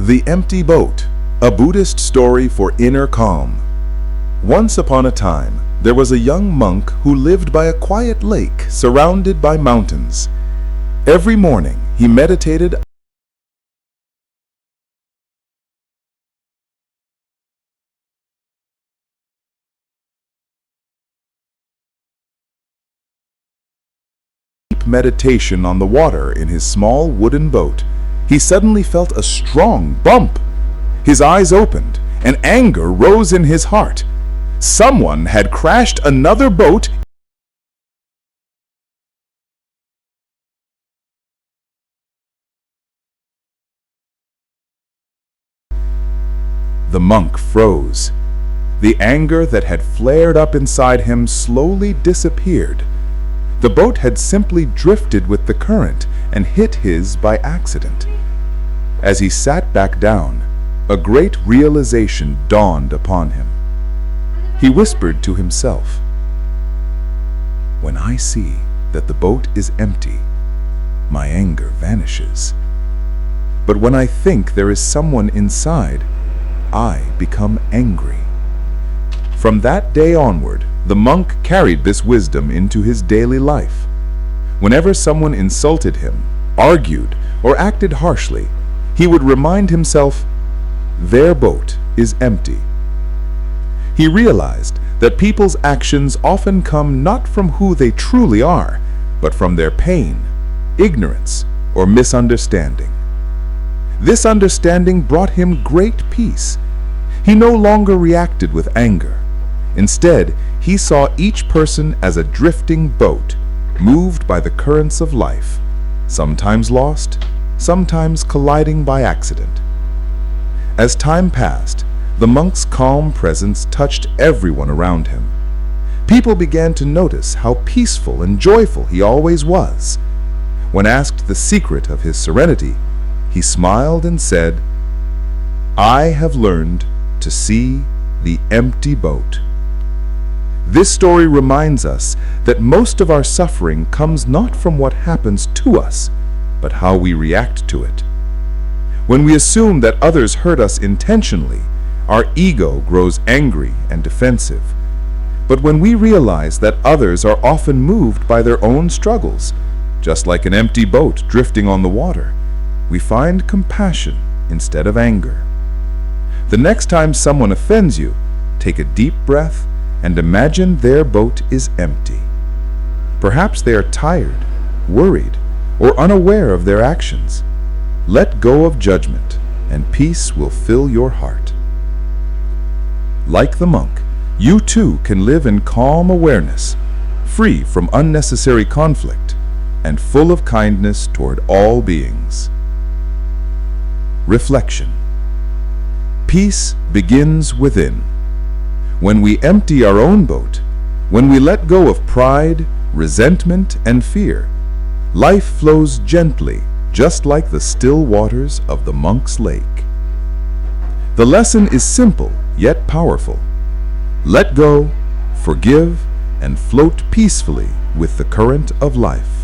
The Empty Boat, a Buddhist story for inner calm. Once upon a time, there was a young monk who lived by a quiet lake surrounded by mountains. Every morning, he meditated meditation on the water in his small wooden boat. He suddenly felt a strong bump. His eyes opened, and anger rose in his heart. Someone had crashed another boat. The monk froze. The anger that had flared up inside him slowly disappeared. The boat had simply drifted with the current and hit his by accident. As he sat back down, a great realization dawned upon him. He whispered to himself, "When I see that the boat is empty, my anger vanishes. But when I think there is someone inside, I become angry." From that day onward, the monk carried this wisdom into his daily life. Whenever someone insulted him, argued, or acted harshly, he would remind himself, "Their boat is empty." He realized that people's actions often come not from who they truly are, but from their pain, ignorance, or misunderstanding. This understanding brought him great peace. He no longer reacted with anger. Instead, he saw each person as a drifting boat, moved by the currents of life, sometimes lost, sometimes colliding by accident. As time passed, the monk's calm presence touched everyone around him. People began to notice how peaceful and joyful he always was. When asked the secret of his serenity, he smiled and said, "I have learned to see the empty boat." This story reminds us that most of our suffering comes not from what happens to us, but how we react to it. When we assume that others hurt us intentionally, our ego grows angry and defensive. But when we realize that others are often moved by their own struggles, just like an empty boat drifting on the water, we find compassion instead of anger. The next time someone offends you, take a deep breath and imagine their boat is empty. Perhaps they are tired, worried, or unaware of their actions. Let go of judgment, and peace will fill your heart. Like the monk, you too can live in calm awareness, free from unnecessary conflict, and full of kindness toward all beings. Reflection. Peace begins within. When we empty our own boat, when we let go of pride, resentment, and fear, life flows gently, just like the still waters of the monk's lake. The lesson is simple yet powerful. Let go, forgive, and float peacefully with the current of life.